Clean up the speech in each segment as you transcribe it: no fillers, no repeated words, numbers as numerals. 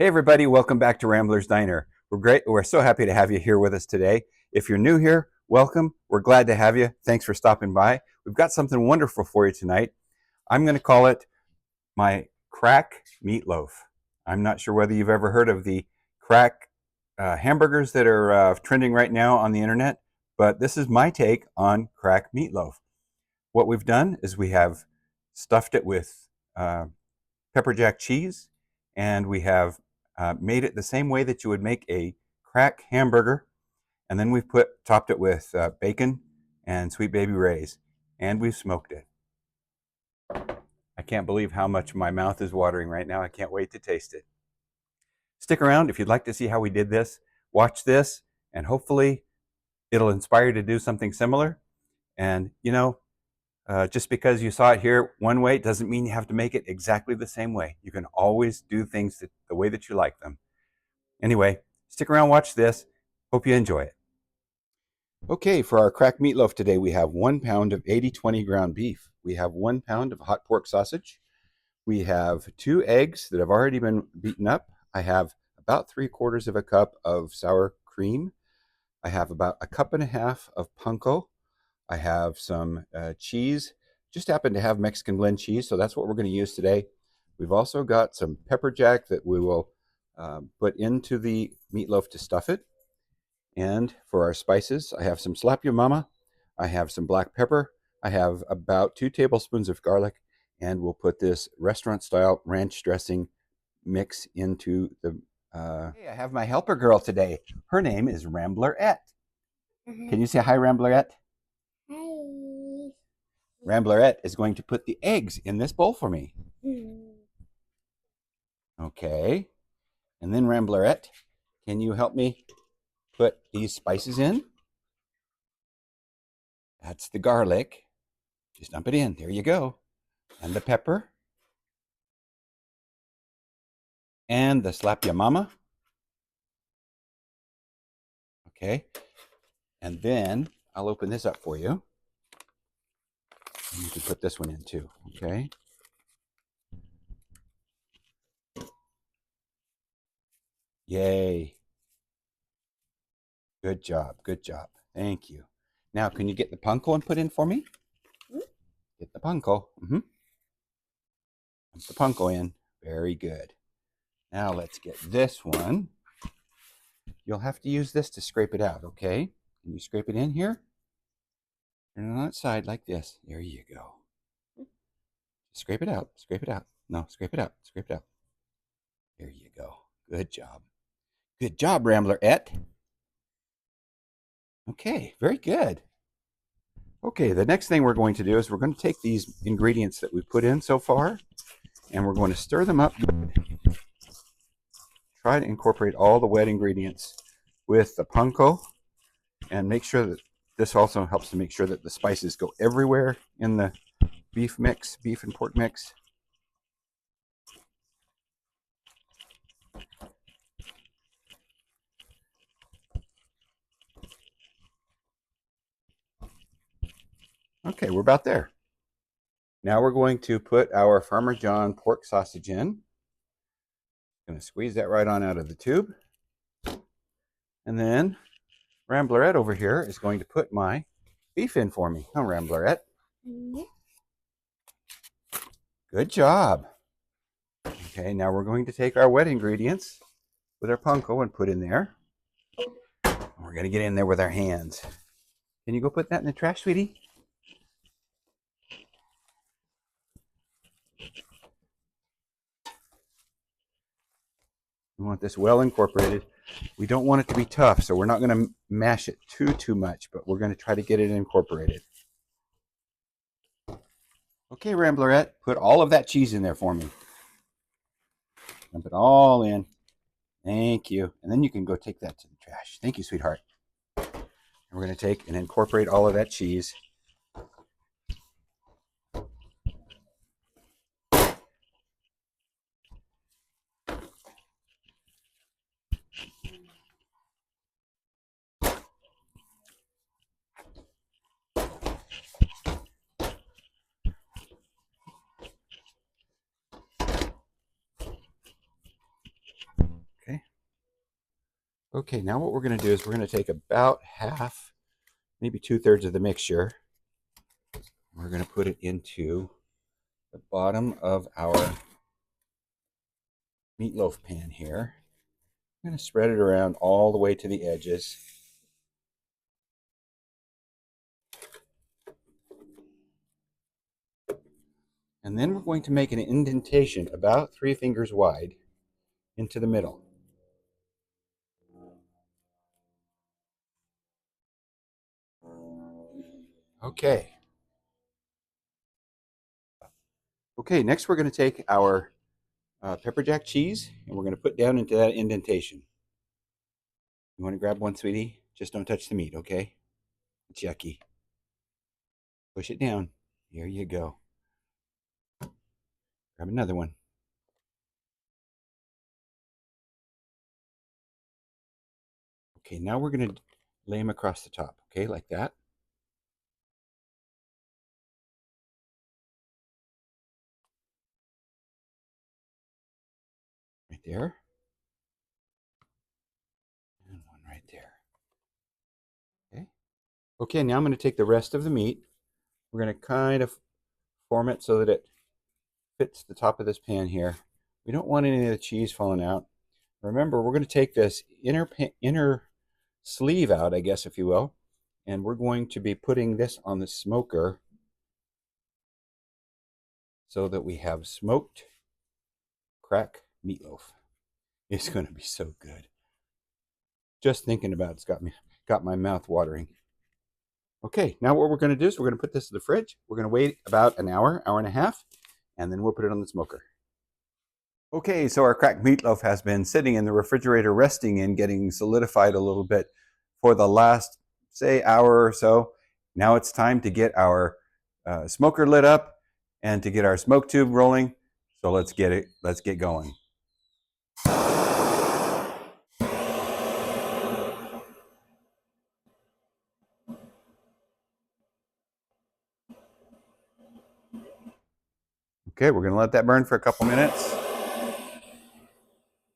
Hey everybody, welcome back to Rambler's Diner. We're so happy to have you here with us today. If you're new here, welcome. We're glad to have you. Thanks for stopping by. We've got something wonderful for you tonight. I'm going to call it my crack meatloaf. I'm not sure whether you've ever heard of the crack hamburgers that are trending right now on the internet, but this is my take on crack meatloaf. What we've done is we have stuffed it with pepper jack cheese, and we have made it the same way that you would make a crack hamburger, and then we've topped it with bacon and Sweet Baby Ray's, and we've smoked it. I can't believe how much my mouth is watering right now. I can't wait to taste it. Stick around if you'd like to see how we did this. Watch this, and hopefully it'll inspire you to do something similar. And just because you saw it here one way doesn't mean you have to make it exactly the same way. You can always do things the way that you like them. Anyway, stick around, watch this. Hope you enjoy it. Okay, for our crack meatloaf today, we have 1 pound of 80/20 ground beef. We have 1 pound of hot pork sausage. We have 2 eggs that have already been beaten up. I have about 3/4 of a cup of sour cream. I have about 1.5 cups of panko. I have some cheese. Just happen to have Mexican blend cheese, so that's what we're going to use today. We've also got some pepper jack that we will put into the meatloaf to stuff it. And for our spices, I have some slap your mama. I have some black pepper. I have about 2 tablespoons of garlic, and we'll put this restaurant-style ranch dressing mix into the. Hey, I have my helper girl today. Her name is Ramblerette. Can you say hi, Ramblerette? Hi. Ramblerette is going to put the eggs in this bowl for me. Okay. And then Ramblerette, can you help me put these spices in? That's the garlic. Just dump it in. There you go. And the pepper. And the slap ya mama. Okay. And then I'll open this up for you. And you can put this one in too. Okay. Yay. Good job. Good job. Thank you. Now, can you get the panko and put in for me? Get the panko. Put the panko in. Very good. Now let's get this one. You'll have to use this to scrape it out, okay? Can you scrape it in here? Turn it on its side like this. There you go. Scrape it out. Scrape it out. No, scrape it out. Scrape it out. There you go. Good job. Good job, Ramblerette. Okay, very good. Okay, the next thing we're going to do is we're going to take these ingredients that we've put in so far, and we're going to stir them up good. Try to incorporate all the wet ingredients with the panko, and make sure that this also helps to make sure that the spices go everywhere in the beef mix, beef and pork mix. Okay, we're about there. Now we're going to put our Farmer John pork sausage in. Going to squeeze that right on out of the tube. And then Ramblerette over here is going to put my beef in for me. Huh, Ramblerette? Good job. Okay, now we're going to take our wet ingredients with our panko and put in there. We're going to get in there with our hands. Can you go put that in the trash, sweetie? We want this well incorporated. We don't want it to be tough, so we're not going to mash it too much, but we're going to try to get it incorporated. Okay, Ramblerette, put all of that cheese in there for me. Dump it all in. Thank you. And then you can go take that to the trash. Thank you, sweetheart. And we're going to take and incorporate all of that cheese. Okay, now what we're going to do is we're going to take about half, maybe 2/3 of the mixture. We're going to put it into the bottom of our meatloaf pan here. I'm going to spread it around all the way to the edges. And then we're going to make an indentation about 3 fingers wide into the middle. Okay. Okay, next we're going to take our pepper jack cheese and we're going to put down into that indentation. You want to grab one, sweetie? Just don't touch the meat, okay? It's yucky. Push it down. Here you go. Grab another one. Okay, now we're going to lay them across the top, okay, like that. Right there. And one right there. Okay. Okay, now I'm going to take the rest of the meat. We're going to kind of form it so that it fits the top of this pan here. We don't want any of the cheese falling out. Remember, we're going to take this inner sleeve out, I guess, if you will, and we're going to be putting this on the smoker so that we have smoked crack meatloaf. It's going to be so good. Just thinking about it's got my mouth watering. Okay, now what we're going to do is we're going to put this in the fridge. We're going to wait about an hour, hour and a half, and then we'll put it on the smoker. Okay, so our cracked meatloaf has been sitting in the refrigerator resting and getting solidified a little bit for the last, say, hour or so. Now it's time to get our smoker lit up and to get our smoke tube rolling. So let's get going. Okay, we're going to let that burn for a couple minutes.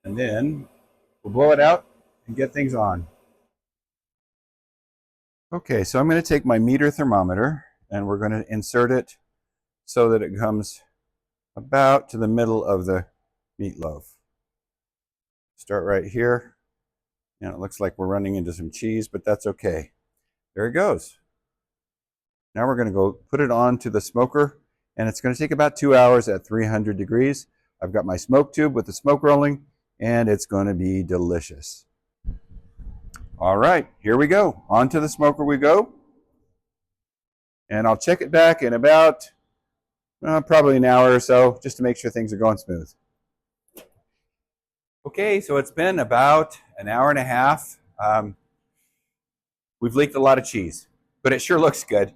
And then we'll blow it out and get things on. Okay, so I'm going to take my meter thermometer and we're going to insert it so that it comes about to the middle of the meatloaf. Start right here. And it looks like we're running into some cheese, but that's okay. There it goes. Now we're going to go put it onto the smoker, and it's going to take about 2 hours at 300 degrees. I've got my smoke tube with the smoke rolling, and it's going to be delicious. All right, here we go. Onto the smoker we go. And I'll check it back in about probably an hour or so, just to make sure things are going smooth. Okay, so it's been about an hour and a half. We've leaked a lot of cheese, but it sure looks good.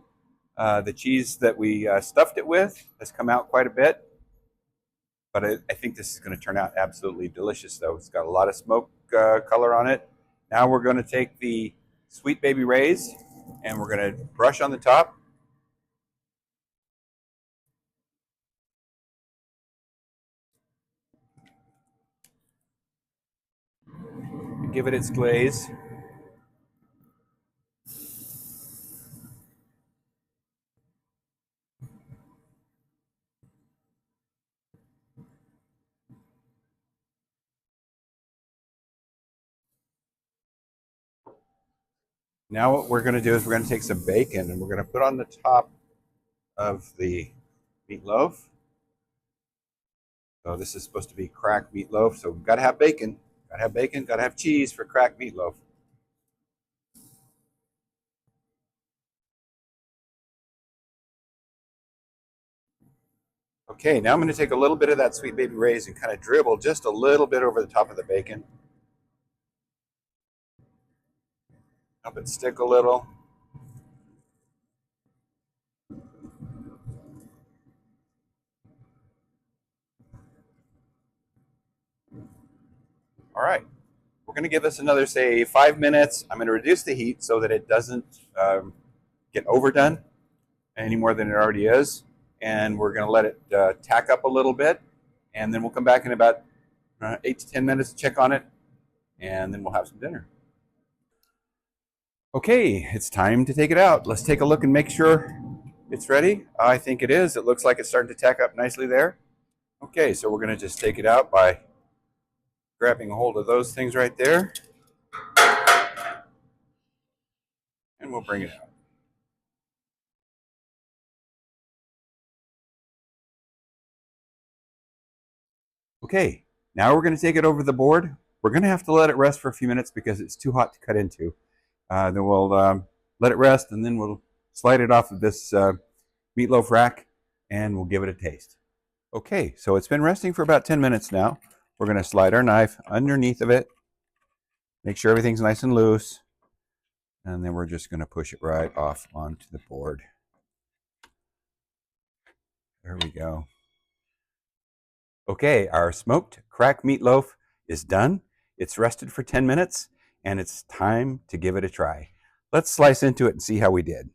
The cheese that we stuffed it with has come out quite a bit, but I think this is going to turn out absolutely delicious, though. It's got a lot of smoke color on it. Now we're going to take the Sweet Baby Ray's, and we're going to brush on the top. And give it its glaze. Now what we're going to do is we're going to take some bacon and we're going to put on the top of the meatloaf. So this is supposed to be cracked meatloaf, so we've got to have bacon. Got to have bacon, got to have cheese for cracked meatloaf. Okay, now I'm going to take a little bit of that Sweet Baby Ray's and kind of dribble just a little bit over the top of the bacon. Help it stick a little. All right, we're going to give this another, say, 5 minutes. I'm going to reduce the heat so that it doesn't get overdone any more than it already is. And we're going to let it tack up a little bit. And then we'll come back in about 8 to 10 minutes to check on it. and then we'll have some dinner. Okay, it's time to take it out. Let's take a look and make sure it's ready. I think it is. It looks like it's starting to tack up nicely there. Okay, so we're going to just take it out by grabbing a hold of those things right there, and we'll bring it out. Okay, now we're going to take it over the board. We're going to have to let it rest for a few minutes because it's too hot to cut into. Then we'll let it rest, and then we'll slide it off of this meatloaf rack, and we'll give it a taste. Okay, so it's been resting for about 10 minutes now. We're going to slide our knife underneath of it, make sure everything's nice and loose, and then we're just going to push it right off onto the board. There we go. Okay, our smoked cracked meatloaf is done. It's rested for 10 minutes, and it's time to give it a try. Let's slice into it and see how we did.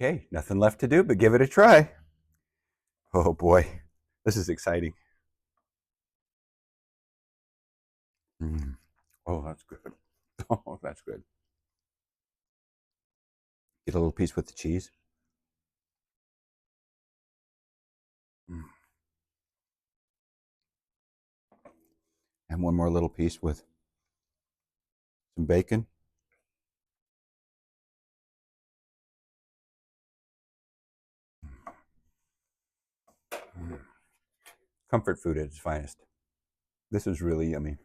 Okay, nothing left to do but give it a try. Oh boy, this is exciting. Mm. Oh, that's good. Oh, that's good. Get a little piece with the cheese. Mm. And one more little piece with some bacon. Mm. Comfort food at its finest. This is really yummy.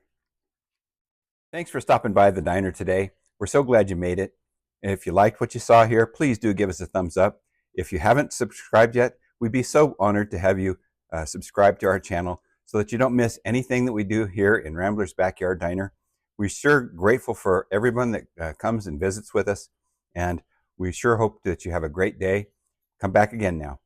Thanks for stopping by the diner today. We're so glad you made it. If you liked what you saw here, please do give us a thumbs up. If you haven't subscribed yet, we'd be so honored to have you subscribe to our channel so that you don't miss anything that we do here in Rambler's Backyard Diner. We're sure grateful for everyone that comes and visits with us, and we sure hope that you have a great day. Come back again now.